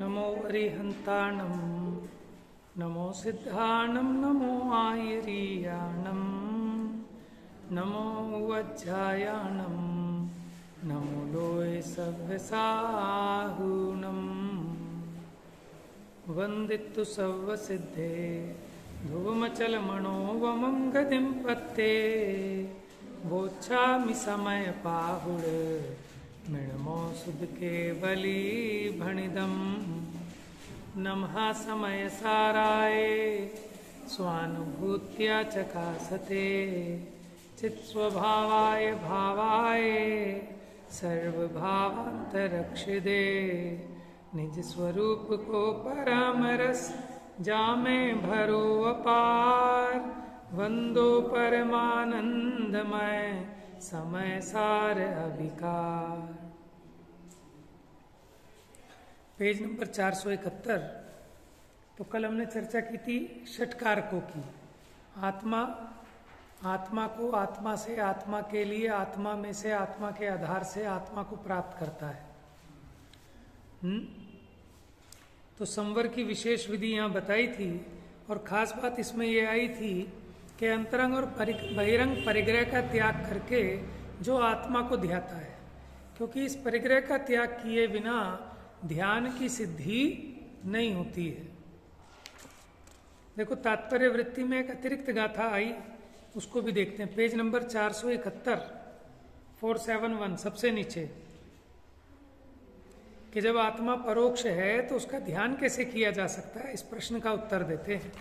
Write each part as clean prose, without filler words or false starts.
नमो अरिहंताणं नमो सिद्धाणं नमो आयरीयाणं नमो वज्रायाणं नमो लोय सव्यसाहूणं वंदितु सव्वसिद्धे ध्रुवमचलमणोवमं गतिं पत्ते वोच्छामि समयपाहुड मृणमो सुध केवली भणिदं नमः समय साराय स्वानुभूत्या चकासते चित्स्वभावाय भावाय सर्वभावांतरक्षिदे निज स्वरूप को परमरस जामे भरो अपार वंदो परमानंदमय समय सार अविकार। Page number 471। तो कल हमने चर्चा की थी षटकारकों की। आत्मा, आत्मा को आत्मा से, आत्मा के लिए, आत्मा में से, आत्मा के आधार से आत्मा को प्राप्त करता है। तो संवर की विशेष विधि यहाँ बताई थी और खास बात इसमें यह आई थी कि अंतरंग और बहिरंग परिग्रह का त्याग करके जो आत्मा को ध्याता है, क्योंकि इस परिग्रह का त्याग किए बिना ध्यान की सिद्धि नहीं होती है। देखो तात्पर्य वृत्ति में एक अतिरिक्त गाथा आई, उसको भी देखते हैं। पेज नंबर 471, 471, सबसे नीचे, कि जब आत्मा परोक्ष है तो उसका ध्यान कैसे किया जा सकता है, इस प्रश्न का उत्तर देते हैं।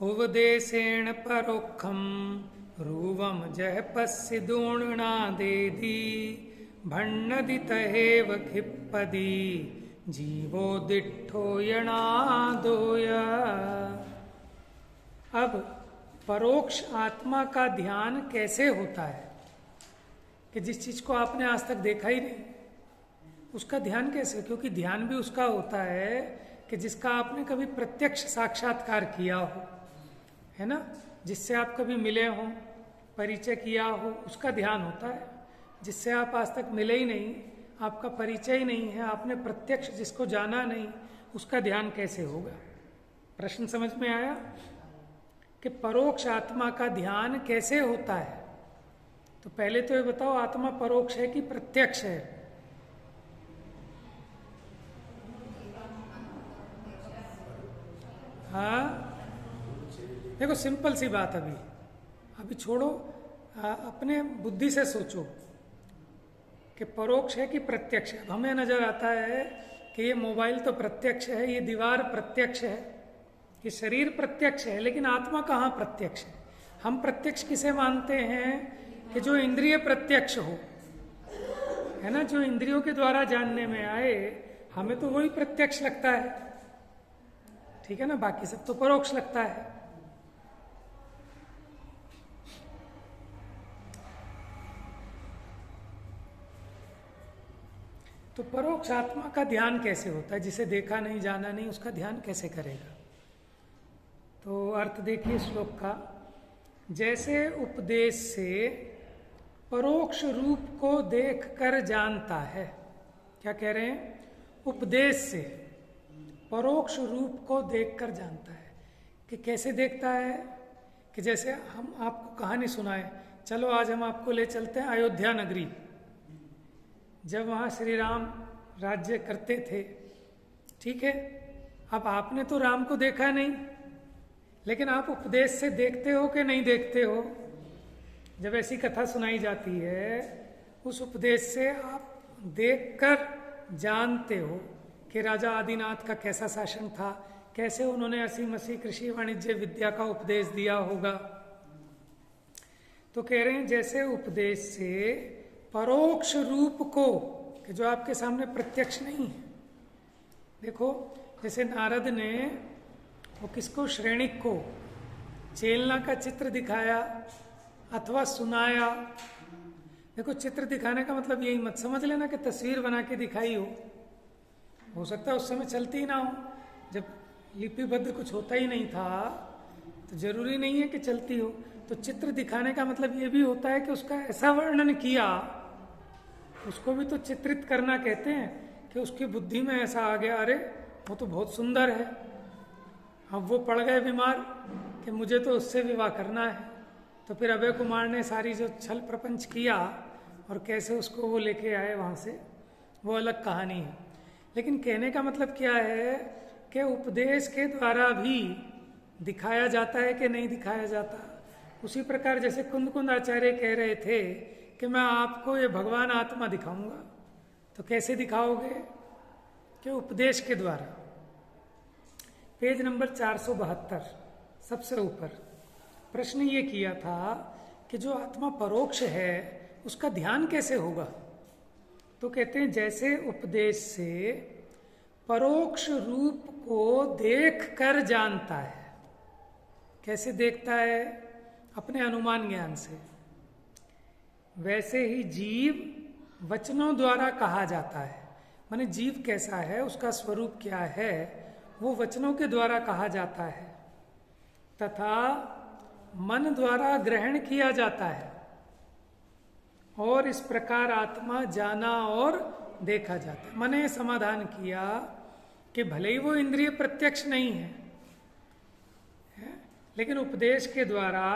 उपदेशेण परोक्षम रूवम जह पस्य दूर्णादेदी भण्णदितहेव खिप्पदी जीवो दिट्ठो यणादोय। अब परोक्ष आत्मा का ध्यान कैसे होता है कि जिस चीज को आपने आज तक देखा ही नहीं उसका ध्यान कैसे? क्योंकि ध्यान भी उसका होता है कि जिसका आपने कभी प्रत्यक्ष साक्षात्कार किया हो, है ना, जिससे आप कभी मिले हो, परिचय किया हो, उसका ध्यान होता है। जिससे आप आज तक मिले ही नहीं, आपका परिचय ही नहीं है, आपने प्रत्यक्ष जिसको जाना नहीं, उसका ध्यान कैसे होगा? प्रश्न समझ में आया कि परोक्ष आत्मा का ध्यान कैसे होता है? तो पहले तो ये बताओ, आत्मा परोक्ष है कि प्रत्यक्ष है? हाँ, देखो सिंपल सी बात, अभी छोड़ो, अपने बुद्धि से सोचो कि परोक्ष है कि प्रत्यक्ष है। हमें नजर आता है कि ये मोबाइल तो प्रत्यक्ष है, ये दीवार प्रत्यक्ष है, ये शरीर प्रत्यक्ष है, लेकिन आत्मा कहाँ प्रत्यक्ष है? हम प्रत्यक्ष किसे मानते हैं कि जो इंद्रिय प्रत्यक्ष हो, है ना, जो इंद्रियों के द्वारा जानने में आए, हमें तो वही प्रत्यक्ष लगता है, ठीक है ना, बाकी सब तो परोक्ष लगता है। तो परोक्ष आत्मा का ध्यान कैसे होता है? जिसे देखा नहीं, जाना नहीं, उसका ध्यान कैसे करेगा? तो अर्थ देखिए श्लोक का। जैसे उपदेश से परोक्ष रूप को देखकर जानता है। क्या कह रहे हैं? उपदेश से परोक्ष रूप को देखकर जानता है। कि कैसे देखता है? कि जैसे हम आपको कहानी सुनाए, चलो आज हम आपको ले चलते हैं अयोध्या नगरी। जब वहाँ श्री राम राज्य करते थे, ठीक है, अब आपने तो राम को देखा नहीं, लेकिन आप उपदेश से देखते हो कि नहीं देखते हो? जब ऐसी कथा सुनाई जाती है, उस उपदेश से आप देखकर जानते हो कि राजा आदिनाथ का कैसा शासन था, कैसे उन्होंने असी मसी कृषि वाणिज्य विद्या का उपदेश दिया होगा। तो कह रहे हैं जैसे उपदेश से परोक्ष रूप को, कि जो आपके सामने प्रत्यक्ष नहीं है। देखो जैसे नारद ने वो किसको, श्रेणिक को चेलना का चित्र दिखाया अथवा सुनाया। देखो चित्र दिखाने का मतलब यही मत समझ लेना कि तस्वीर बना के दिखाई हो सकता है उस समय चलती ही ना हो, जब लिपिबद्ध कुछ होता ही नहीं था तो जरूरी नहीं है कि चलती हो। तो चित्र दिखाने का मतलब ये भी होता है कि उसका ऐसा वर्णन किया उसको भी तो चित्रित करना कहते हैं कि उसकी बुद्धि में ऐसा आ गया, अरे वो तो बहुत सुंदर है, अब वो पड़ गए बीमार कि मुझे तो उससे विवाह करना है। तो फिर अभय कुमार ने सारी जो छल प्रपंच किया और कैसे उसको वो लेके आए वहाँ से, वो अलग कहानी है। लेकिन कहने का मतलब क्या है कि उपदेश के द्वारा भी दिखाया जाता है कि नहीं दिखाया जाता। उसी प्रकार जैसे कुंद आचार्य कह रहे थे कि मैं आपको ये भगवान आत्मा दिखाऊंगा, तो कैसे दिखाओगे? कि उपदेश के द्वारा। पेज नंबर 472 सबसे ऊपर प्रश्न ये किया था कि जो आत्मा परोक्ष है उसका ध्यान कैसे होगा? तो कहते हैं जैसे उपदेश से परोक्ष रूप को देख कर जानता है। कैसे देखता है? अपने अनुमान ज्ञान से। वैसे ही जीव वचनों द्वारा कहा जाता है। माने जीव कैसा है, उसका स्वरूप क्या है, वो वचनों के द्वारा कहा जाता है तथा मन द्वारा ग्रहण किया जाता है। और इस प्रकार आत्मा जाना और देखा जाता है। मैंने समाधान किया कि भले ही वो इंद्रिय प्रत्यक्ष नहीं है, लेकिन उपदेश के द्वारा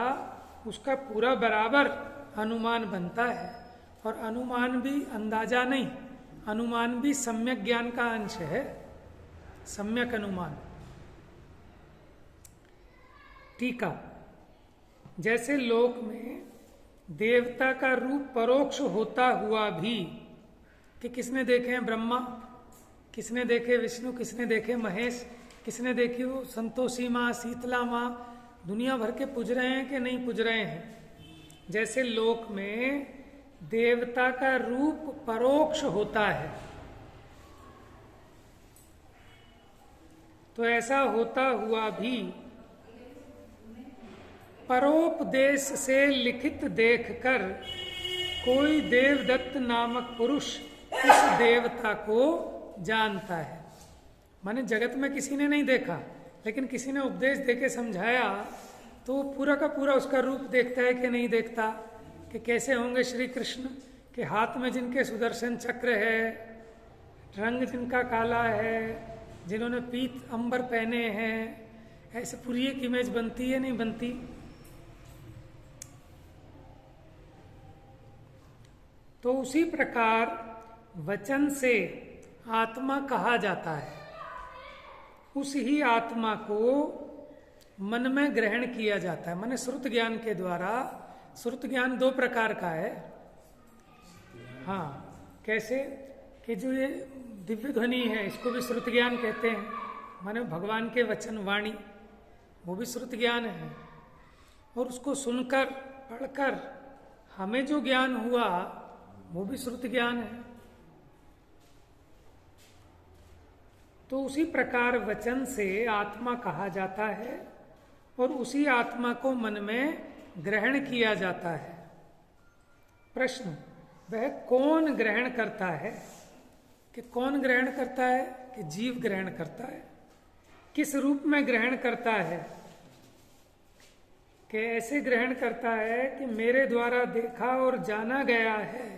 उसका पूरा बराबर अनुमान बनता है। और अनुमान भी अंदाजा नहीं, अनुमान भी सम्यक ज्ञान का अंश है, सम्यक अनुमान। टीका, जैसे लोक में देवता का रूप परोक्ष होता हुआ भी, कि किसने देखे हैं ब्रह्मा, किसने देखे विष्णु, किसने देखे महेश, किसने देखी वो संतोषी माँ, शीतला माँ, दुनिया भर के पूज रहे हैं कि नहीं पूज रहे हैं। जैसे लोक में देवता का रूप परोक्ष होता है, तो ऐसा होता हुआ भी परोपदेश से लिखित देखकर कोई देवदत्त नामक पुरुष उस देवता को जानता है। माने जगत में किसी ने नहीं देखा, लेकिन किसी ने उपदेश देके समझाया, तो वो पूरा का पूरा उसका रूप देखता है कि नहीं देखता, कि कैसे होंगे श्री कृष्ण, के हाथ में जिनके सुदर्शन चक्र है, रंग जिनका काला है, जिन्होंने पीत अंबर पहने हैं, ऐसे पूरी एक इमेज बनती है नहीं बनती। तो उसी प्रकार वचन से आत्मा कहा जाता है, उस ही आत्मा को मन में ग्रहण किया जाता है। माने श्रुत ज्ञान के द्वारा। श्रुत ज्ञान दो प्रकार का है। हाँ, कैसे? कि जो ये दिव्य ध्वनि है, इसको भी श्रुत ज्ञान कहते हैं। माने भगवान के वचन वाणी, वो भी श्रुत ज्ञान है। और उसको सुनकर पढ़कर हमें जो ज्ञान हुआ, वो भी श्रुत ज्ञान है। तो उसी प्रकार वचन से आत्मा कहा जाता है और उसी आत्मा को मन में ग्रहण किया जाता है। प्रश्न, वह कौन ग्रहण करता है? कि कौन ग्रहण करता है? कि जीव ग्रहण करता है। किस रूप में ग्रहण करता है? कि ऐसे ग्रहण करता है कि मेरे द्वारा देखा और जाना गया है,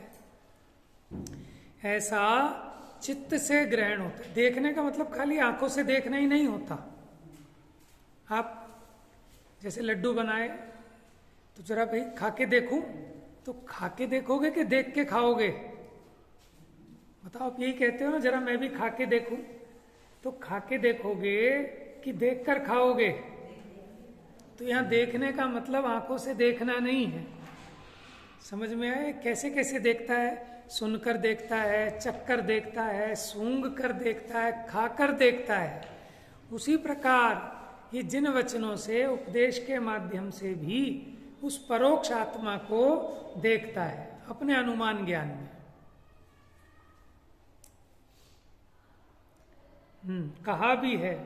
ऐसा चित्त से ग्रहण होता है। देखने का मतलब खाली आंखों से देखना ही नहीं होता। आप जैसे लड्डू बनाए तो जरा भाई खा के देखूं, तो खा के देखोगे कि देख के खाओगे? बताओ, आप यही कहते हो ना, जरा मैं भी खा के देखूं। तो खा के देखोगे कि देख कर खाओगे? तो यहाँ देखने का मतलब आंखों से देखना नहीं है। समझ में आए? कैसे कैसे देखता है? सुनकर देखता है, चखकर देखता है, सूंघ कर देखता है, खाकर देखता है। उसी प्रकार ये जिन वचनों से उपदेश के माध्यम से भी उस परोक्ष आत्मा को देखता है अपने अनुमान ज्ञान में। कहा भी है,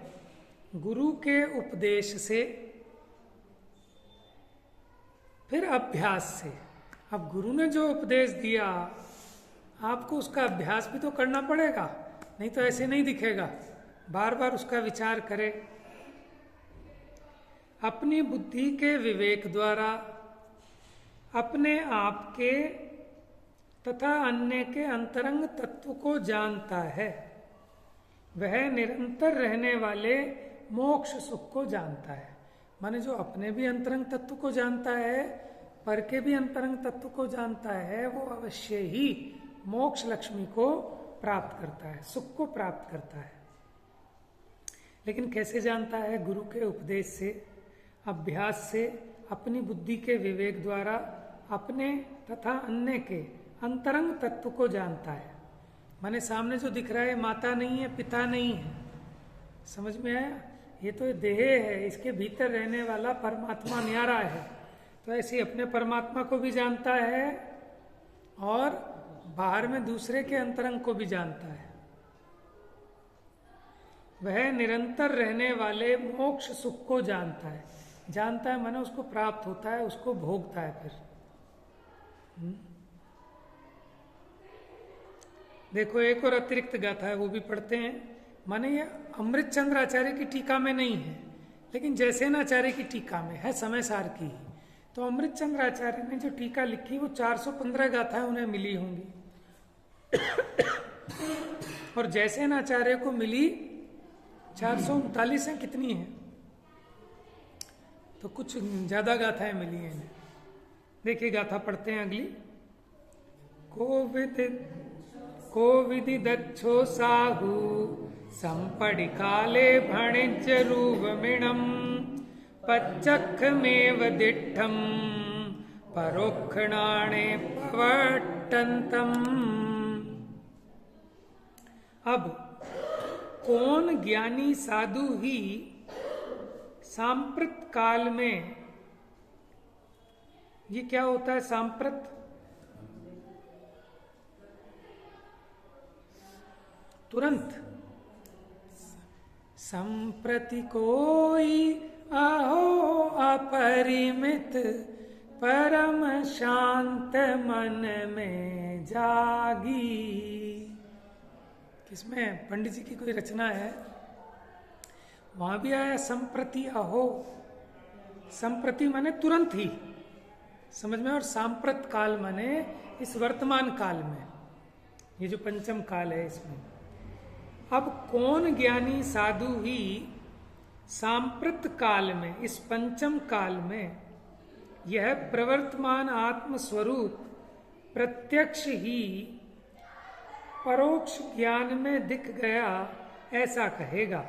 गुरु के उपदेश से, फिर अभ्यास से। अब गुरु ने जो उपदेश दिया, आपको उसका अभ्यास भी तो करना पड़ेगा, नहीं तो ऐसे नहीं दिखेगा। बार बार उसका विचार करें। अपनी बुद्धि के विवेक द्वारा, अपने आप के तथा अन्य के अंतरंग तत्व को जानता है, वह निरंतर रहने वाले मोक्ष सुख को जानता है। माने जो अपने भी अंतरंग तत्व को जानता है, पर के भी अंतरंग तत्व को जानता है, वो अवश्य ही मोक्ष लक्ष्मी को प्राप्त करता है, सुख को प्राप्त करता है। लेकिन कैसे जानता है? गुरु के उपदेश से, अभ्यास से, अपनी बुद्धि के विवेक द्वारा अपने तथा अन्य के अंतरंग तत्व को जानता है। माने सामने जो दिख रहा है माता नहीं है, पिता नहीं है, समझ में आया? ये तो देह है, इसके भीतर रहने वाला परमात्मा न्यारा है। तो ऐसे अपने परमात्मा को भी जानता है और बाहर में दूसरे के अंतरंग को भी जानता है। वह निरंतर रहने वाले मोक्ष सुख को जानता है। जानता है माने उसको प्राप्त होता है, उसको भोगता है। फिर देखो एक और अतिरिक्त गाथा है, वो भी पढ़ते हैं। माने ये अमृत चंद्र आचार्य की टीका में नहीं है, लेकिन जैसेनाचार्य की टीका में है, समय सार की। तो अमृत चंद्र आचार्य ने जो टीका लिखी वो 415 गाथाएं उन्हें मिली होंगी और जैसेनाचार्य को मिली 439 है, कितनी है? तो कुछ ज्यादा गाथाएं मिली हैं इन्हें। देखिए गाथा पढ़ते हैं अगली। कोविदि दच्छो साहु संपड़ि काले भणिज्य रूपमिणम पच्चखमेव दिट्ठम परोक्षणाणे पवट्टन्तम। अब कौन ज्ञानी साधु ही सांप्रत काल में, ये क्या होता है सांप्रत? तुरंत। संप्रति कोई अहो अपरिमित परम शांत मन में जागी। किसमें? पंडित जी की कोई रचना है, वहां भी आया संप्रति अहो। संप्रति माने तुरंत ही, समझ में? और सांप्रत काल माने इस वर्तमान काल में, ये जो पंचम काल है इसमें। अब कौन ज्ञानी साधु ही सांप्रत काल में, इस पंचम काल में, यह प्रवर्तमान आत्म स्वरूप प्रत्यक्ष ही परोक्ष ज्ञान में दिख गया, ऐसा कहेगा।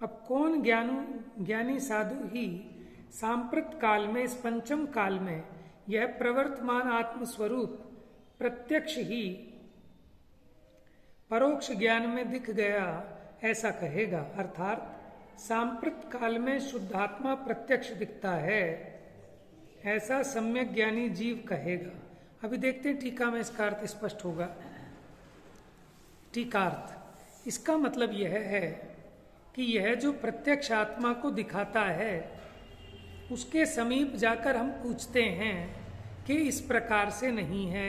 अब कौन ज्ञानी साधु ही सांप्रत काल में, इस पंचम काल में, यह प्रवर्तमान आत्म स्वरूप प्रत्यक्ष ही परोक्ष ज्ञान में दिख गया, ऐसा कहेगा। अर्थात सांप्रत काल में शुद्धात्मा प्रत्यक्ष दिखता है, ऐसा सम्यक ज्ञानी जीव कहेगा। अभी देखते हैं टीका में इसका अर्थ स्पष्ट होगा। टीकार्थ, इसका मतलब यह है कि यह जो प्रत्यक्ष आत्मा को दिखाता है, उसके समीप जाकर हम पूछते हैं कि इस प्रकार से नहीं है।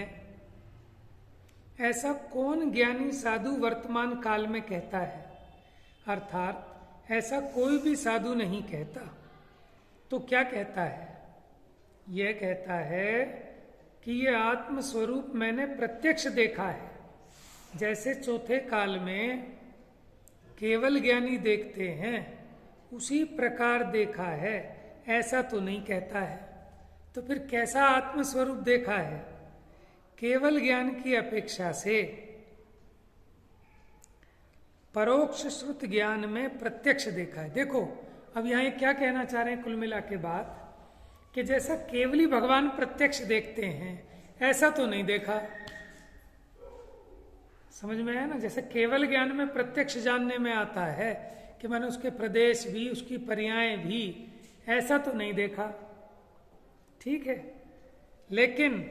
ऐसा कौन ज्ञानी साधु वर्तमान काल में कहता है? अर्थात ऐसा कोई भी साधु नहीं कहता। तो क्या कहता है? यह कहता है कि यह आत्म स्वरूप मैंने प्रत्यक्ष देखा है। जैसे चौथे काल में केवल ज्ञानी देखते हैं, उसी प्रकार देखा है, ऐसा तो नहीं कहता है। तो फिर कैसा आत्म स्वरूप देखा है? केवल ज्ञान की अपेक्षा से परोक्ष श्रुत ज्ञान में प्रत्यक्ष देखा है। देखो अब यहाँ क्या कहना चाह रहे हैं कुल मिला के बाद, कि जैसा केवली भगवान प्रत्यक्ष देखते हैं, ऐसा तो नहीं देखा। समझ में आया ना? जैसे केवल ज्ञान में प्रत्यक्ष जानने में आता है कि मैंने उसके प्रदेश भी, उसकी पर्याय भी, ऐसा तो नहीं देखा। ठीक है, लेकिन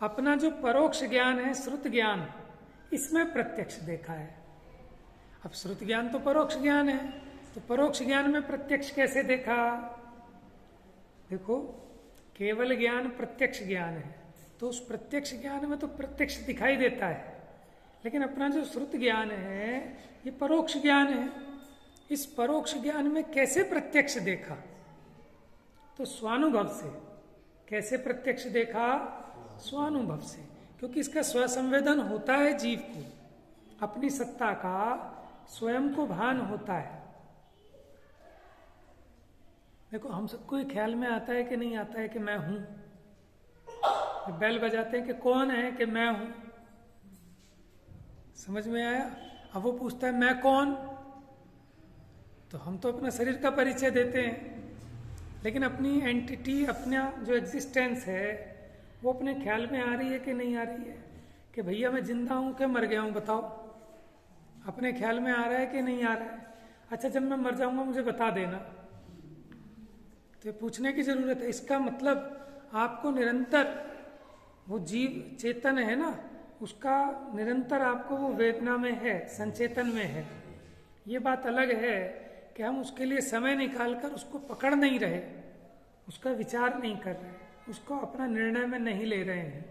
अपना जो परोक्ष ज्ञान है, श्रुत ज्ञान, इसमें प्रत्यक्ष देखा है। अब श्रुत ज्ञान तो परोक्ष ज्ञान है, तो परोक्ष ज्ञान में प्रत्यक्ष कैसे देखा? देखो केवल ज्ञान प्रत्यक्ष ज्ञान है, तो उस प्रत्यक्ष ज्ञान में तो प्रत्यक्ष दिखाई देता है, लेकिन अपना जो श्रुत ज्ञान है ये परोक्ष ज्ञान है। इस परोक्ष ज्ञान में कैसे प्रत्यक्ष देखा? तो स्वानुभव से। कैसे प्रत्यक्ष देखा? स्वानुभव से, क्योंकि इसका स्वसंवेदन होता है जीव को, अपनी सत्ता का स्वयं को भान होता है। देखो हम सबको ये ख्याल में आता है कि नहीं आता है कि मैं हूं? बेल बजाते हैं कि कौन है, कि मैं हूं। समझ में आया? अब वो पूछता है मैं कौन, तो हम तो अपना शरीर का परिचय देते हैं, लेकिन अपनी एंटिटी, अपना जो एग्जिस्टेंस है वो अपने ख्याल में आ रही है कि नहीं आ रही है? कि भैया मैं जिंदा हूं कि मर गया हूं, बताओ। अपने ख्याल में आ रहा है कि नहीं आ रहा है? अच्छा जब मैं मर जाऊंगा मुझे बता देना। तो पूछने की जरूरत है। इसका मतलब आपको निरंतर वो जीव चेतन है ना, उसका निरंतर आपको वो वेदना में है, संचेतन में है। ये बात अलग है कि हम उसके लिए समय निकालकर उसको पकड़ नहीं रहे, उसका विचार नहीं कर रहे, उसको अपना निर्णय में नहीं ले रहे हैं।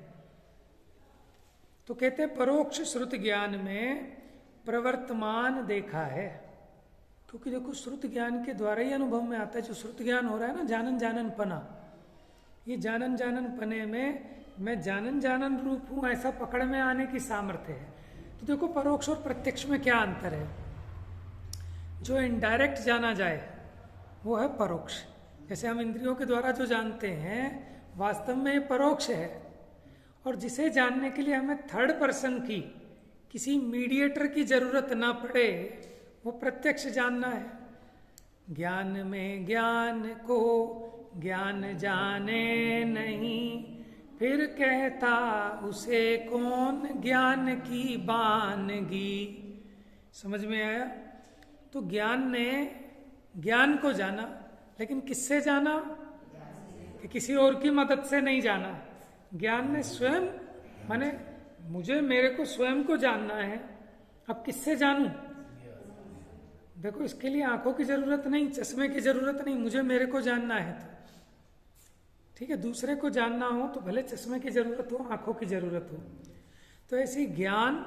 तो कहते हैं परोक्ष श्रुत ज्ञान में प्रवर्तमान देखा है, क्योंकि देखो श्रुत ज्ञान के द्वारा ही अनुभव में आता है। जो श्रुत ज्ञान हो रहा है ना, जानन जानन पना, ये जानन जानन पने में मैं जानन जानन रूप हूं ऐसा पकड़ में आने की सामर्थ्य है। तो देखो परोक्ष और प्रत्यक्ष में क्या अंतर है? जो इनडायरेक्ट जाना जाए वो है परोक्ष। जैसे हम इंद्रियों के द्वारा जो जानते हैं वास्तव में ये परोक्ष है, और जिसे जानने के लिए हमें थर्ड पर्सन की, किसी मीडिएटर की जरूरत ना पड़े, वो प्रत्यक्ष जानना है। ज्ञान में ज्ञान को ज्ञान जाने नहीं, फिर कहता उसे कौन ज्ञान की बानगी। समझ में आया? तो ज्ञान ने ज्ञान को जाना, लेकिन किससे जाना? कि किसी और की मदद से नहीं जाना। ज्ञान ने स्वयं, माने मुझे मेरे को स्वयं को जानना है। अब किससे जानूं? देखो इसके लिए आंखों की जरूरत नहीं, चश्मे की जरूरत नहीं, मुझे मेरे को जानना है तो ठीक है। दूसरे को जानना हो तो भले चश्मे की जरूरत हो, आंखों की जरूरत हो। तो ऐसे ज्ञान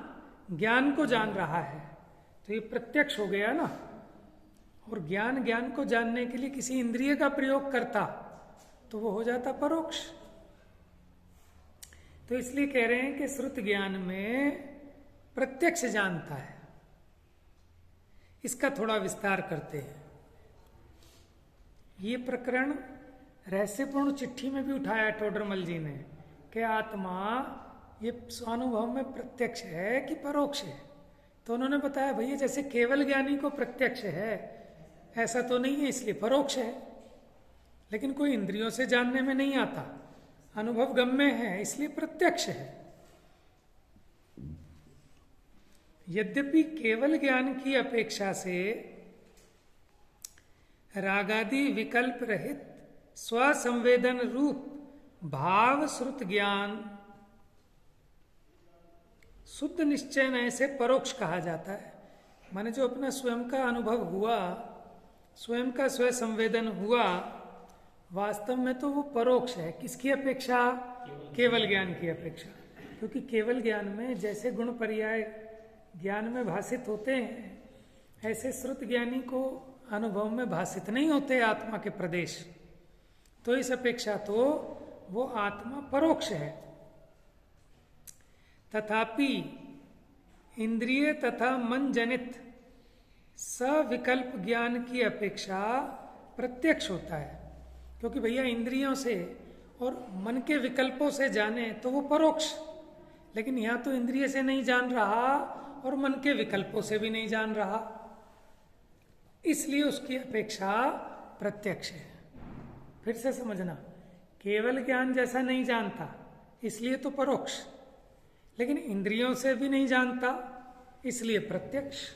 ज्ञान को जान रहा है, तो ये प्रत्यक्ष हो गया ना। और ज्ञान ज्ञान को जानने के लिए किसी इंद्रिय का प्रयोग करता तो वो हो जाता परोक्ष। तो इसलिए कह रहे हैं कि श्रुत ज्ञान में प्रत्यक्ष जानता है। इसका थोड़ा विस्तार करते हैं। ये प्रकरण रहस्यपूर्ण चिट्ठी में भी उठाया टोडरमल जी ने कि आत्मा ये स्वानुभव में प्रत्यक्ष है कि परोक्ष है। तो उन्होंने बताया भैया जैसे केवल ज्ञानी को प्रत्यक्ष है ऐसा तो नहीं है, इसलिए परोक्ष है। लेकिन कोई इंद्रियों से जानने में नहीं आता, अनुभव गम्य है, इसलिए प्रत्यक्ष है। यद्यपि केवल ज्ञान की अपेक्षा से रागादि विकल्प रहित स्वसंवेदन रूप भाव श्रुत ज्ञान शुद्ध निश्चय नय से परोक्ष कहा जाता है। माने जो अपना स्वयं का अनुभव हुआ, स्वयं का स्व संवेदन हुआ, वास्तव में तो वो परोक्ष है। किसकी अपेक्षा? केवल ज्ञान की अपेक्षा। क्योंकि केवल ज्ञान में जैसे गुण पर्याय ज्ञान में भाषित होते हैं, ऐसे श्रुत ज्ञानी को अनुभव में भाषित नहीं होते आत्मा के प्रदेश। तो इस अपेक्षा तो वो आत्मा परोक्ष है। तथापि इंद्रिय तथा मन जनित सविकल्प ज्ञान की अपेक्षा प्रत्यक्ष होता है। क्योंकि भैया इंद्रियों से और मन के विकल्पों से जाने तो वो परोक्ष, लेकिन यहां तो इंद्रिय से नहीं जान रहा और मन के विकल्पों से भी नहीं जान रहा, इसलिए उसकी अपेक्षा प्रत्यक्ष है। फिर से समझना, केवल ज्ञान जैसा नहीं जानता इसलिए तो परोक्ष, लेकिन इंद्रियों से भी नहीं जानता इसलिए प्रत्यक्ष।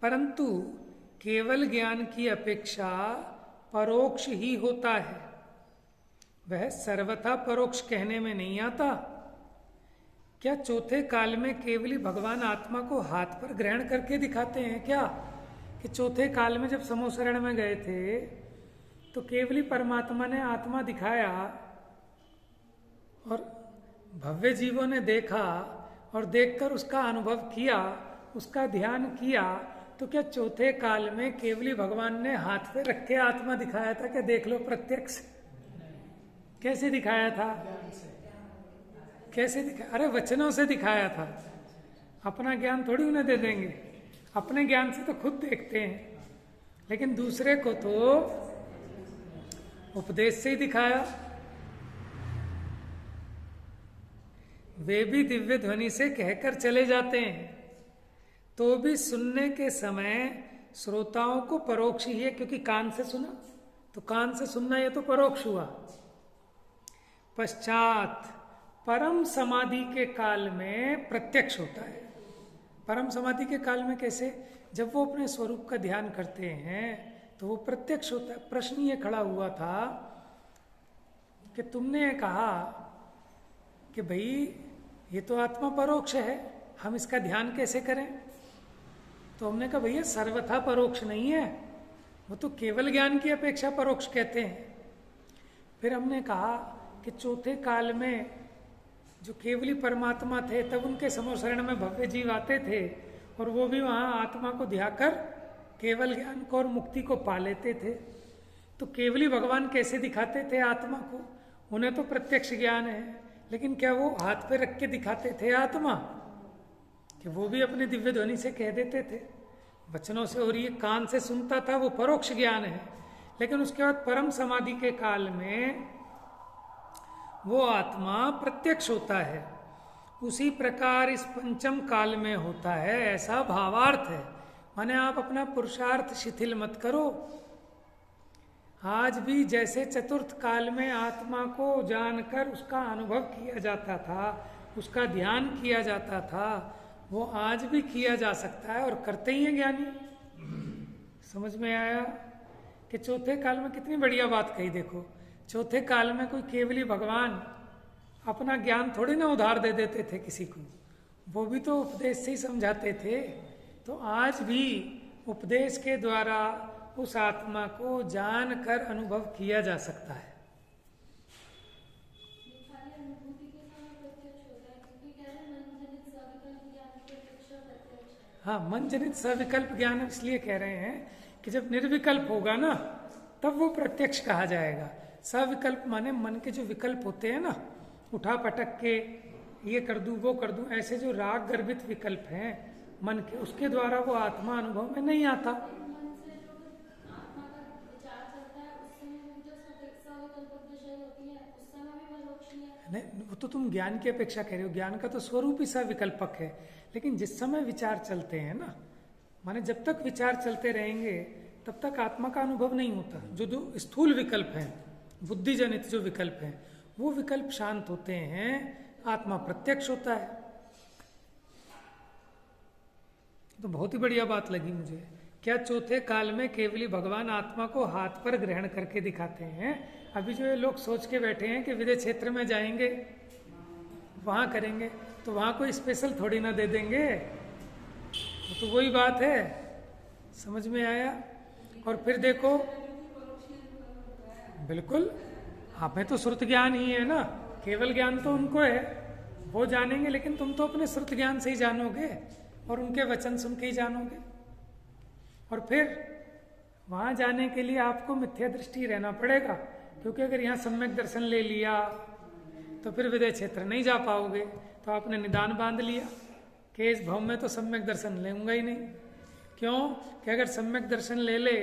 परंतु केवल ज्ञान की अपेक्षा परोक्ष ही होता है। वह सर्वथा परोक्ष कहने में नहीं आता। क्या चौथे काल में केवली भगवान आत्मा को हाथ पर ग्रहण करके दिखाते हैं क्या? कि चौथे काल में जब समोसरण में गए थे तो केवली परमात्मा ने आत्मा दिखाया और भव्य जीवों ने देखा और देखकर उसका अनुभव किया, उसका ध्यान किया, तो क्या चौथे काल में केवली भगवान ने हाथ पे रख के आत्मा दिखाया था? क्या देख लो प्रत्यक्ष? कैसे दिखाया था? कैसे दिखाया? अरे वचनों से दिखाया था। अपना ज्ञान थोड़ी उन्हें दे देंगे, अपने ज्ञान से तो खुद देखते हैं, लेकिन दूसरे को तो उपदेश से ही दिखाया। वे भी दिव्य ध्वनि से कहकर चले जाते हैं, तो भी सुनने के समय श्रोताओं को परोक्ष ही है, क्योंकि कान से सुना, तो कान से सुनना ये तो परोक्ष हुआ। पश्चात परम समाधि के काल में प्रत्यक्ष होता है। परम समाधि के काल में कैसे? जब वो अपने स्वरूप का ध्यान करते हैं तो वो प्रत्यक्ष होता है। प्रश्न ये खड़ा हुआ था कि तुमने कहा कि भाई ये तो आत्मा परोक्ष है, हम इसका ध्यान कैसे करें? तो हमने कहा भैया सर्वथा परोक्ष नहीं है, वो तो केवल ज्ञान की अपेक्षा परोक्ष कहते हैं। फिर हमने कहा कि चौथे काल में जो केवली परमात्मा थे, तब उनके समोशरण में भव्य जीव आते थे और वो भी वहाँ आत्मा को ध्याकर केवल ज्ञान को और मुक्ति को पा लेते थे। तो केवली भगवान कैसे दिखाते थे आत्मा को? उन्हें तो प्रत्यक्ष ज्ञान है, लेकिन क्या वो हाथ पे रख के दिखाते थे आत्मा? कि वो भी अपने दिव्य ध्वनि से कह देते थे वचनों से, और ये कान से सुनता था, वो परोक्ष ज्ञान है। लेकिन उसके बाद परम समाधि के काल में वो आत्मा प्रत्यक्ष होता है। उसी प्रकार इस पंचम काल में होता है, ऐसा भावार्थ है। माने आप अपना पुरुषार्थ शिथिल मत करो। आज भी जैसे चतुर्थ काल में आत्मा को जानकर उसका अनुभव किया जाता था, उसका ध्यान किया जाता था, वो आज भी किया जा सकता है और करते ही हैं ज्ञानी। समझ में आया कि चौथे काल में कितनी बढ़िया बात कही? देखो, चौथे काल में कोई केवली भगवान अपना ज्ञान थोड़ी ना उधार दे देते थे किसी को, वो भी तो उपदेश से ही समझाते थे। तो आज भी उपदेश के द्वारा उस आत्मा को जानकर अनुभव किया जा सकता है। हाँ, मन जनित सविकल्प ज्ञान इसलिए कह रहे हैं कि जब निर्विकल्प होगा ना, तब वो प्रत्यक्ष कहा जाएगा। सविकल्प माने मन के जो विकल्प होते हैं ना, उठा पटक के ये कर दूं वो कर दूं, ऐसे जो राग गर्भित विकल्प हैं मन के, उसके द्वारा वो आत्मा अनुभव में नहीं आता। नहीं, वो तो तुम ज्ञान की अपेक्षा कह रहे हो। ज्ञान का तो स्वरूप ही सविकल्पक है, लेकिन जिस समय विचार चलते हैं ना, माने जब तक विचार चलते रहेंगे तब तक आत्मा का अनुभव नहीं होता। जो स्थूल विकल्प हैं, बुद्धि जनित जो विकल्प हैं, वो विकल्प शांत होते हैं, आत्मा प्रत्यक्ष होता है। तो बहुत ही बढ़िया बात लगी मुझे। क्या चौथे काल में केवली भगवान आत्मा को हाथ पर ग्रहण करके दिखाते हैं? अभी जो ये लोग सोच के बैठे हैं कि विदेश क्षेत्र में जाएंगे, वहां करेंगे, तो वहां कोई स्पेशल थोड़ी ना दे देंगे। तो वही बात है, समझ में आया? और फिर देखो, बिल्कुल हमें तो श्रुत ज्ञान ही है ना, केवल ज्ञान तो उनको है, वो जानेंगे, लेकिन तुम तो अपने श्रुत ज्ञान से ही जानोगे और उनके वचन सुन के ही जानोगे। और फिर वहां जाने के लिए आपको मिथ्या दृष्टि रहना पड़ेगा, क्योंकि अगर यहाँ सम्यक दर्शन ले लिया तो फिर विदेह क्षेत्र नहीं जा पाओगे। तो आपने निदान बांध लिया कि इस भव में तो सम्यक दर्शन लेऊंगा ही नहीं। क्यों? कि अगर सम्यक दर्शन ले ले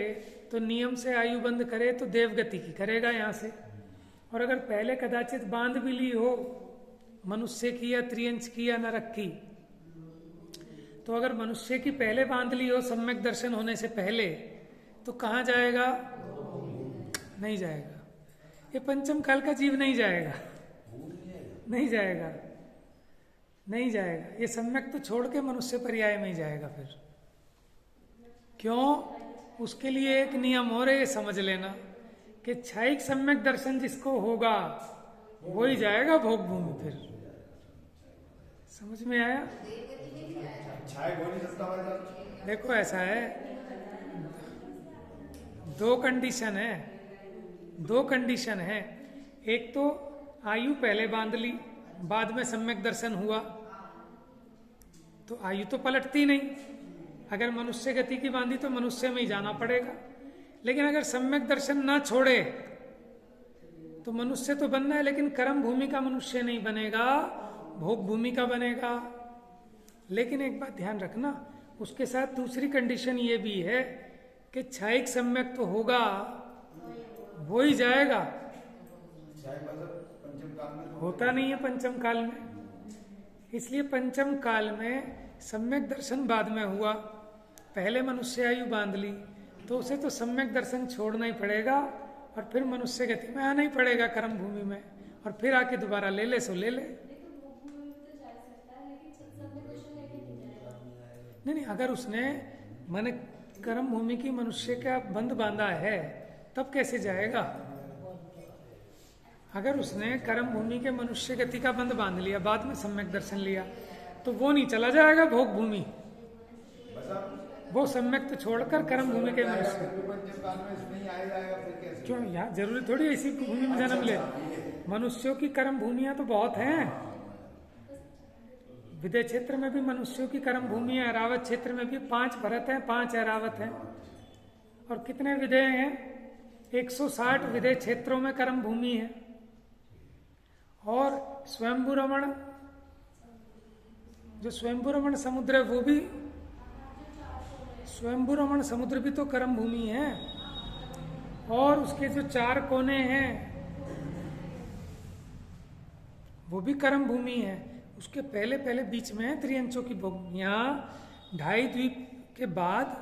तो नियम से आयु बंद करे तो देवगति की करेगा यहाँ से, और अगर पहले कदाचित बांध भी ली हो मनुष्य की या त्रियंश की या नरक की, तो अगर मनुष्य की पहले बांध ली हो सम्यक दर्शन होने से पहले, तो कहाँ जाएगा? नहीं जाएगा। ये पंचम काल का जीव नहीं जाएगा, नहीं जाएगा, नहीं जाएगा। ये सम्यक तो छोड़ के मनुष्य पर्याय में ही जाएगा फिर। क्यों? उसके लिए एक नियम और है, ये समझ लेना कि क्षयिक सम्यक दर्शन जिसको होगा वो ही जाएगा भोग भूमि। फिर समझ में आया? देखो ऐसा है, दो कंडीशन है। एक तो आयु पहले बांध ली, बाद में सम्यक दर्शन हुआ, तो आयु तो पलटती नहीं। अगर मनुष्य गति की बांधी तो मनुष्य में ही जाना पड़ेगा, लेकिन अगर सम्यक दर्शन ना छोड़े तो मनुष्य तो बनना है, लेकिन कर्म भूमि का मनुष्य नहीं बनेगा, भोग भूमि का बनेगा। लेकिन एक बात ध्यान रखना, उसके साथ दूसरी कंडीशन ये भी है कि क्षयिक सम्यक तो होगा, वो ही जाएगा, होता नहीं है पंचम काल में। इसलिए पंचम काल में सम्यक दर्शन बाद में हुआ, पहले मनुष्य आयु बांध ली तो उसे तो सम्यक दर्शन छोड़ना ही पड़ेगा और फिर मनुष्य गति में आना ही पड़ेगा कर्म भूमि में, और फिर आके दोबारा ले ले सो ले ले। नहीं, अगर उसने मन कर्म भूमि की मनुष्य का बंध बांधा है तब कैसे जाएगा? अगर उसने कर्म भूमि के मनुष्य गति का बंध बांध लिया, बाद में सम्यक दर्शन लिया, तो वो नहीं चला जाएगा भोग भूमि, वो सम्यक तो छोड़कर कर्म भूमि के मनुष्य। क्यों, यहाँ जरूरी थोड़ी ऐसी भूमि में जन्म ले। मनुष्यों की कर्म भूमियां तो बहुत हैं, विदय क्षेत्र में भी मनुष्यों की कर्म भूमि है, ऐरावत क्षेत्र में भी 5 भरत हैं, 5 ऐरावत हैं, और कितने विदय हैं? 160 विदय क्षेत्रों में कर्म भूमि है। और स्वयंभू रमण, जो स्वयंभू रमण समुद्र है, वो भी स्वयंभू रमण समुद्र भी तो कर्म भूमि है। और उसके जो 4 कोने हैं वो भी कर्म भूमि है। उसके पहले पहले बीच में है त्रियंचों की भूमि, यहाँ 2.5 द्वीप के बाद,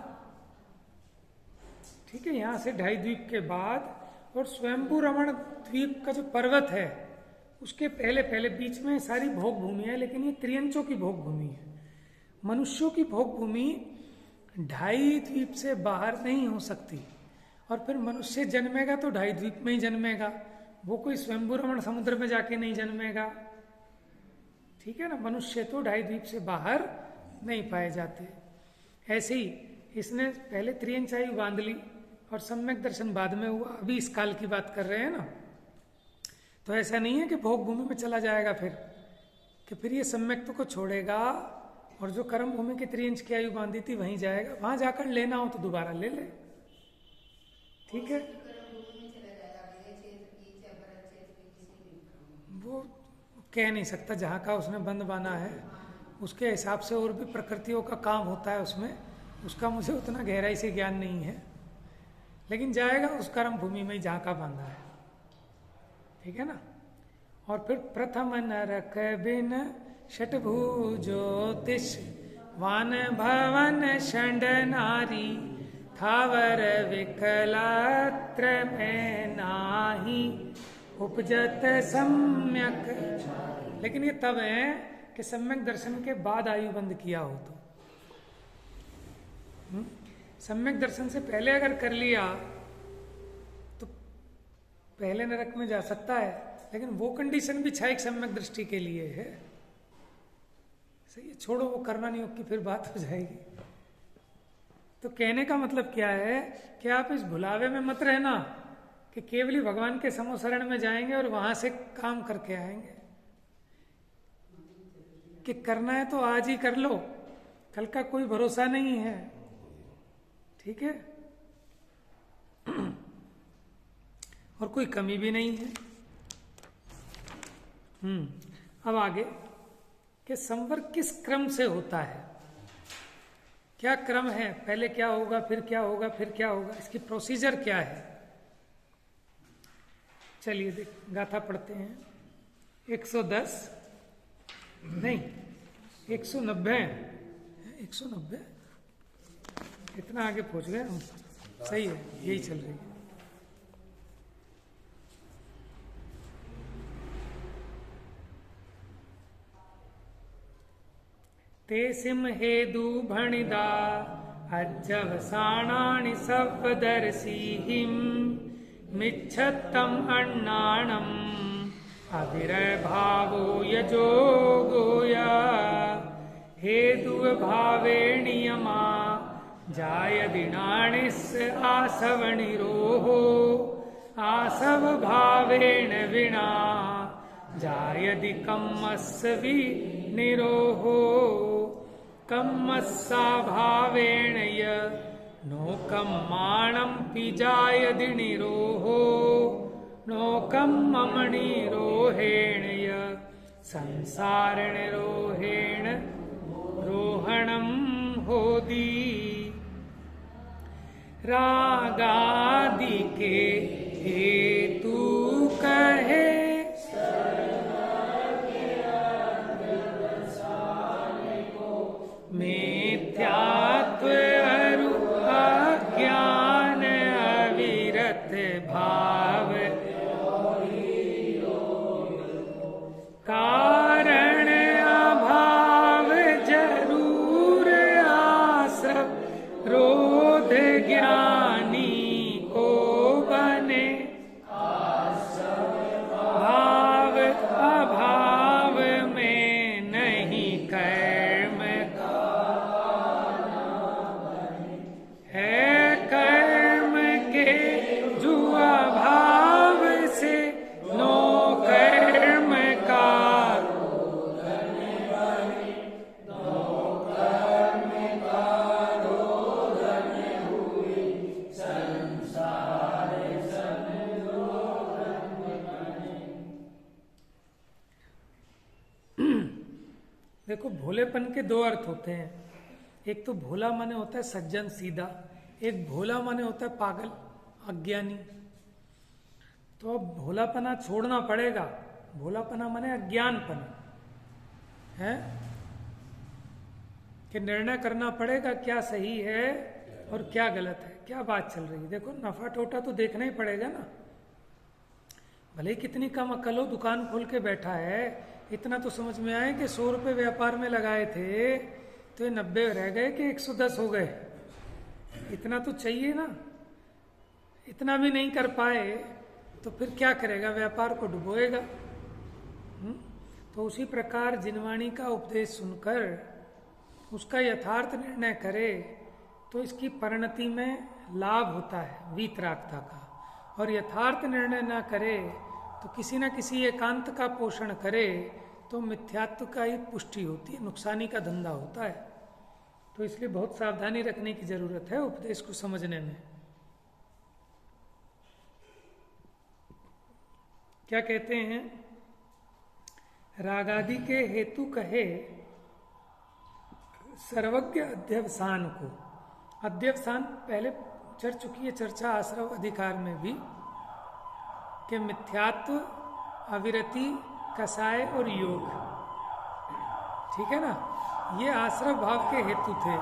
ठीक है, यहाँ से 2.5 द्वीप के बाद, और स्वयंभू रमण द्वीप का जो पर्वत है उसके पहले पहले बीच में सारी भोग भूमि है, लेकिन ये त्रियंचों की भोग भूमि है। मनुष्यों की भोग भूमि 2.5 द्वीप से बाहर नहीं हो सकती, और फिर मनुष्य जन्मेगा तो 2.5 द्वीप में ही जन्मेगा, वो कोई स्वयंभू रमण समुद्र में जाके नहीं जन्मेगा, ठीक है ना। मनुष्य तो 2.5 द्वीप से बाहर नहीं पाए जाते। ऐसे ही इसने पहले त्रियंच आयु बांध ली और सम्यक दर्शन बाद में हुआ, अभी इस काल की बात कर रहे हैं ना। तो ऐसा नहीं है कि भोग भूमि में चला जाएगा फिर, कि फिर ये सम्यक को छोड़ेगा और जो कर्म भूमि के त्रियंच की आयु बांधी थी वहीं जाएगा, वहां जाकर लेना हो तो दोबारा ले ले, ठीक है। वो कह नहीं सकता, जहाँ का उसने बंद बांधा है उसके हिसाब से और भी प्रकृतियों का काम होता है उसमें, उसका मुझे उतना गहराई से ज्ञान नहीं है, लेकिन जाएगा उस कर्म भूमि में जहाँ का बांधा है, ठीक है ना। और फिर प्रथम नरक बिन षटभु ज्योतिष वान भवन षंड नारी थावर विकलत्र में नाही उपजत सम्यक। लेकिन ये तब है कि सम्यक दर्शन के बाद आयु बंद किया हो तो। सम्यक दर्शन से पहले अगर कर लिया तो पहले नरक में जा सकता है, लेकिन वो कंडीशन भी क्षयिक सम्यक दृष्टि के लिए है। सही है, छोड़ो, वो करना नहीं होगी, फिर बात हो जाएगी। तो कहने का मतलब क्या है कि आप इस भुलावे में मत रहना कि केवल ही भगवान के समोशरण में जाएंगे और वहां से काम करके आएंगे, कि करना है तो आज ही कर लो, कल का कोई भरोसा नहीं है, ठीक है। और कोई कमी भी नहीं है। अब आगे कि संवर्ग किस क्रम से होता है, क्या क्रम है, पहले क्या होगा, फिर क्या होगा, फिर क्या होगा, इसकी प्रोसीजर क्या है। चलिए देख, गाथा पढ़ते हैं। 110 नहीं 190 इतना आगे पहुंच गए हम, सही है, यही चल रही है। ते सिंहेदु भणिदा अज्जवसाणानि सवदर्शिहिं मिच्छत्तम अन्नाणम् अविरभावो यजोगोया हेतु भावेणियमा जायदिनानिस आसवनिरोहो आसव भावेण विना जायदि कम्मस्वि निरोहो। कम्मस्सा भावेण य नोकम माणम पिजाय दिनिरोहो नोकम ममणिरोहेण य संसारण रोहेण रोहणम होदी। रागादि के हेतु कहे मिथ्यात्व अरु अज्ञान अविरत भाव कारण अभाव जरूर आश्रव रोध ज्ञानी को बने भाव अभाव में नहीं कर्म है कर्म के जो अभाव से नो कर्म का देखो, भोलेपन के दो अर्थ होते हैं। एक तो भोला माने होता है सज्जन सीधा, एक भोला माने होता है पागल अज्ञानी। तो अब भोलापना छोड़ना पड़ेगा। भोलापना माने अज्ञानपन है कि निर्णय करना पड़ेगा क्या सही है और क्या गलत है, क्या बात चल रही है। देखो, नफा टोटा तो देखना ही पड़ेगा ना। भले ही कितनी कम अकल हो, दुकान खोल के बैठा है, इतना तो समझ में आए कि 100 रुपये व्यापार में लगाए थे तो ये 90 रह गए कि 110 हो गए। इतना तो चाहिए ना। इतना भी नहीं कर पाए तो फिर क्या करेगा, व्यापार को डुबोएगा। तो उसी प्रकार जिनवाणी का उपदेश सुनकर उसका यथार्थ निर्णय करे तो इसकी परिणति में लाभ होता है वीतरागता का। और यथार्थ निर्णय ना करे तो किसी न किसी एकांत का पोषण करे तो मिथ्यात्व का ही पुष्टि होती है, नुकसानी का धंधा होता है। तो इसलिए बहुत सावधानी रखने की जरूरत है उपदेश को समझने में। क्या कहते हैं, रागादि के हेतु कहे सर्वज्ञ अध्यवसान को। अध्यवसान पहले चल चुकी है चर्चा आश्रव अधिकार में भी, कि मिथ्यात्व, अविरति, कसाय और योग, ठीक है ना, ये आश्रव भाव के हेतु थे।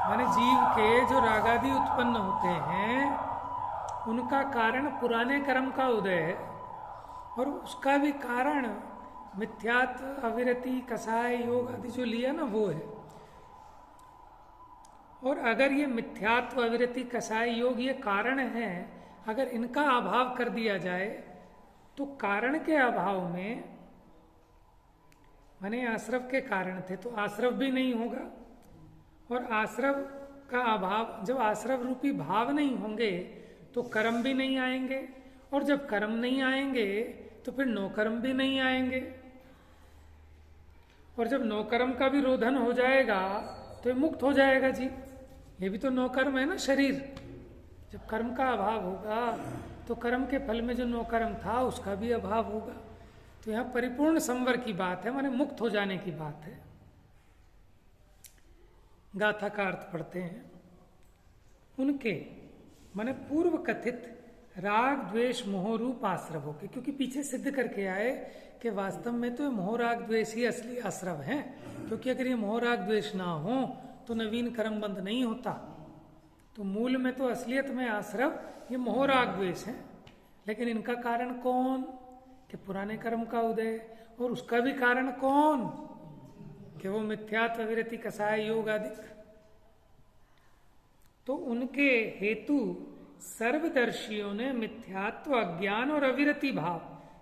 माने जीव के जो रागादि उत्पन्न होते हैं उनका कारण पुराने कर्म का उदय है और उसका भी कारण मिथ्यात्व, अविरति, कसाय, योग आदि जो लिया ना वो है। और अगर ये मिथ्यात्व, अविरति, कसाय, योग ये कारण है, अगर इनका अभाव कर दिया जाए तो कारण के अभाव में, माने आश्रव के कारण थे तो आश्रव भी नहीं होगा। और आश्रव का अभाव, जब आश्रव रूपी भाव नहीं होंगे तो कर्म भी नहीं आएंगे, और जब कर्म नहीं आएंगे तो फिर नो कर्म भी नहीं आएंगे। और जब नो कर्म का भी रोधन हो जाएगा तो ये मुक्त हो जाएगा जी। ये भी तो नो कर्म है ना शरीर। जब कर्म का अभाव होगा तो कर्म के फल में जो नो कर्म था उसका भी अभाव होगा। तो यहाँ परिपूर्ण संवर की बात है, माने मुक्त हो जाने की बात है। गाथा का अर्थ पढ़ते हैं। उनके माने पूर्व कथित राग द्वेष मोह रूप आश्रव के, क्योंकि पीछे सिद्ध करके आए कि वास्तव में तो मोह राग द्वेष ही असली आश्रव है। क्योंकि अगर ये मोह राग द्वेष ना हो तो नवीन कर्म बंद नहीं होता। तो मूल में तो असलियत में आश्रव ये मोह राग द्वेष है। लेकिन इनका कारण कौन, कि पुराने कर्म का उदय, और उसका भी कारण कौन, कि वो मिथ्यात्व, विरति, कसाय, योग आदि। तो उनके हेतु सर्वदर्शियों ने मिथ्यात्व, अज्ञान और अविरति भाव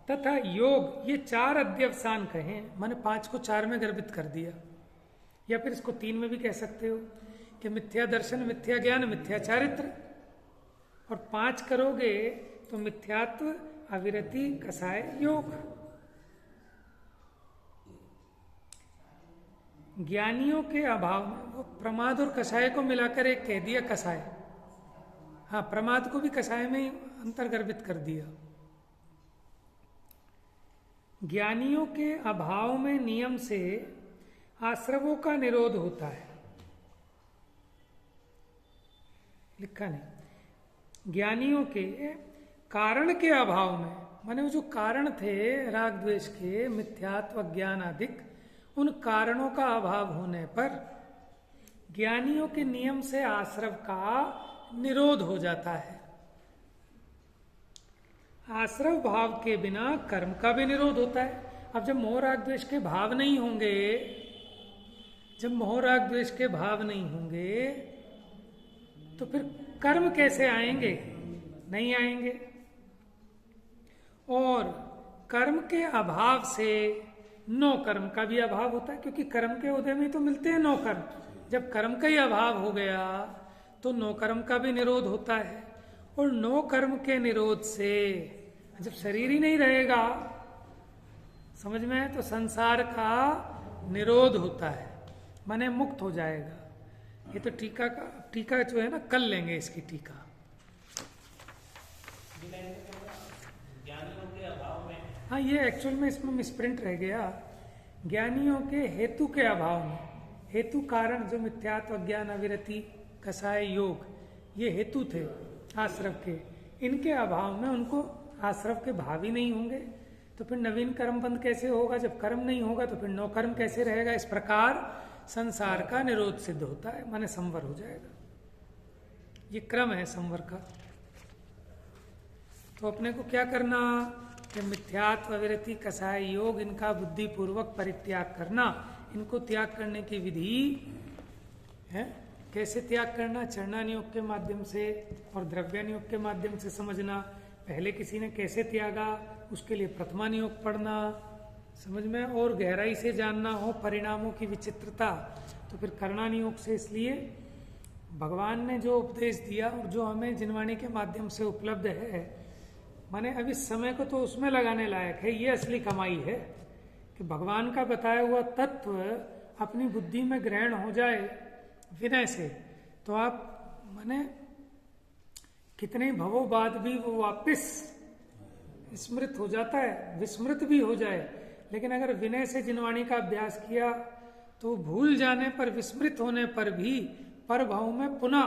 तथा योग ये 4 अध्यवसान कहे। मैंने 5 को 4 में गर्भित कर दिया, या फिर इसको 3 में भी कह सकते हो कि मिथ्या दर्शन, मिथ्या ज्ञान, मिथ्या चारित्र। और 5 करोगे तो मिथ्यात्व, अविरति, कसाय, योग। ज्ञानियों के अभाव में, वो प्रमाद और कषाय को मिलाकर एक कह दिया कषाय। हाँ, प्रमाद को भी कषाय में ही अंतर्गर्भित कर दिया। ज्ञानियों के अभाव में नियम से आश्रवों का निरोध होता है। लिखा नहीं। ज्ञानियों के कारण के अभाव में, माने वो जो कारण थे राग द्वेष के, मिथ्यात्व ज्ञान आदिक, उन कारणों का अभाव होने पर ज्ञानियों के नियम से आश्रव का निरोध हो जाता है। आश्रव भाव के बिना कर्म का भी निरोध होता है। अब जब मोह राग द्वेष के भाव नहीं होंगे, जब मोह राग द्वेष के भाव नहीं होंगे तो फिर कर्म कैसे आएंगे? नहीं आएंगे। और कर्म के अभाव से नो कर्म का भी अभाव होता है, क्योंकि कर्म के उदय में तो मिलते हैं नो कर्म। जब कर्म का ही अभाव हो गया तो नो कर्म का भी निरोध होता है। और नो कर्म के निरोध से जब शरीर ही नहीं रहेगा, समझ में है, तो संसार का निरोध होता है, माने मुक्त हो जाएगा। ये तो टीका जो है ना, कल लेंगे इसकी टीका। ज्ञानियों के अभाव में, हाँ, ये एक्चुअल में इसमें मिसप्रिंट रह गया। ज्ञानियों के हेतु के अभाव में, हेतु कारण जो मिथ्यात्व ज्ञान अविरति कषाय योग, ये हेतु थे आश्रव के, इनके अभाव में उनको आश्रव के भाव ही नहीं होंगे, तो फिर नवीन कर्म बंद कैसे होगा? जब कर्म नहीं होगा तो फिर नौ कर्म कैसे रहेगा? इस प्रकार संसार का निरोध सिद्ध होता है, माने संवर हो जाएगा। ये क्रम है संवर का। तो अपने को क्या करना कि मिथ्यात्व अविरति कषाय योग, इनका बुद्धि पूर्वक परित्याग करना। इनको त्याग करने की विधि है, कैसे त्याग करना? चरणान योग के माध्यम से और द्रव्यान योग के माध्यम से समझना। पहले किसी ने कैसे त्यागा, उसके लिए प्रथमान योग पढ़ना, समझ में, और गहराई से जानना हो परिणामों की विचित्रता, तो फिर करणान योग से। इसलिए भगवान ने जो उपदेश दिया और जो हमें जिनवाणी के माध्यम से उपलब्ध है, माने अब इस समय को तो उसमें लगाने लायक है। ये असली कमाई है कि भगवान का बताया हुआ तत्व अपनी बुद्धि में ग्रहण हो जाए विनय से, तो आप माने कितने भवों बाद भी वो वापस स्मृत हो जाता है, विस्मृत भी हो जाए। लेकिन अगर विनय से जिनवाणी का अभ्यास किया तो भूल जाने पर, विस्मृत होने पर भी पर भाव में पुनः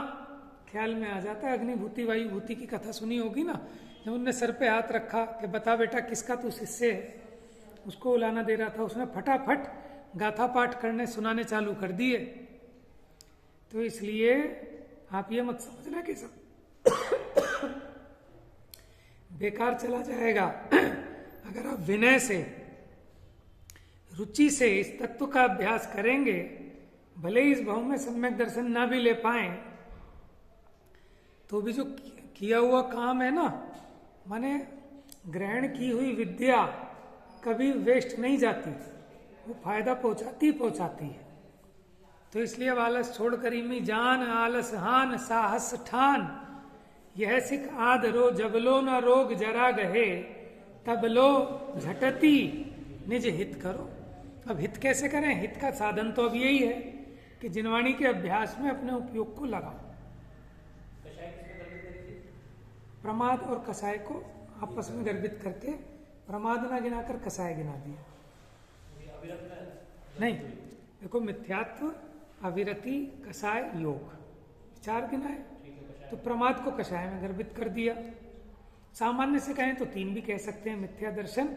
ख्याल में आ जाता है। अग्निभूति वायुभूति की कथा सुनी होगी ना, जब उनने सर पे हाथ रखा कि बता बेटा किसका तू शिष्य है, उसको उलाना दे रहा था, उसने फटाफट गाथा पाठ करने सुनाने चालू कर दिए। तो इसलिए आप ये मत समझना कि सब बेकार चला जाएगा। अगर आप विनय से, रुचि से इस तत्व का अभ्यास करेंगे, भले ही इस भाव में सम्यक दर्शन ना भी ले पाए, तो भी जो किया हुआ काम है ना, माने ग्रहण की हुई विद्या कभी वेस्ट नहीं जाती, वो फायदा पहुंचाती है। तो इसलिए अब आलस छोड़कर इमी जान आलस हान साहस ठान, यह सिख आद रो जब लो न रोग जरा गहे, तब लो झटती निज हित करो। अब हित कैसे करें? हित का साधन तो अब यही है कि जिनवाणी के अभ्यास में अपने उपयोग को लगाओ। प्रमाद और कषाय को आपस में गर्भित करके प्रमाद ना गिनाकर कषाय गिना दिया। नहीं, देखो मिथ्यात्व, अविरति, कषाय, योग, चार गिनाए, तो प्रमाद को कषाय में गर्भित कर दिया। सामान्य से कहें तो तीन भी कह सकते हैं, मिथ्या दर्शन,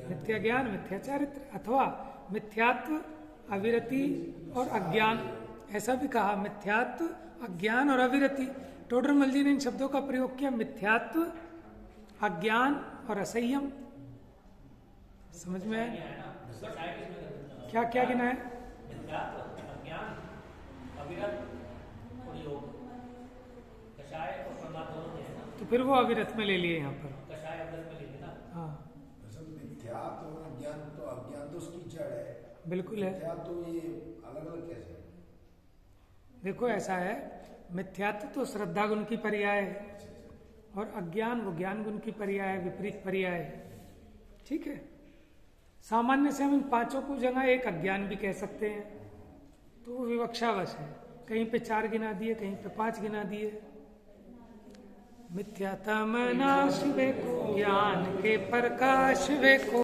मिथ्या ज्ञान, मिथ्या चारित्र, अथवा मिथ्यात्व, अविरति और अज्ञान, ऐसा भी कहा। मिथ्यात्व, अज्ञान और अविरति, टोडरमल जी ने इन शब्दों का प्रयोग किया, मिथ्यात्व, अज्ञान और असंयम। समझ में आया? क्या क्या गिना है? तो फिर वो अविरत में ले लिए यहाँ पर। हाँ, मिथ्यात्व और अज्ञान, तो अज्ञान तो उसकी जड़ है, बिल्कुल है। तो ये अलग अलग कैसे? देखो ऐसा है, मिथ्यात्व तो श्रद्धा गुण की पर्याय है और अज्ञान वो ज्ञान गुण की पर्याय है, विपरीत पर्याय है। ठीक है, सामान्य से हम इन पांचों को जगह एक अज्ञान भी कह सकते हैं, तो वो विवक्षावश है, कहीं पे 4 गिना दिए, कहीं पे 5 गिना दिए। मिथ्यात्म नाश वे को, ज्ञान के प्रकाश वे को।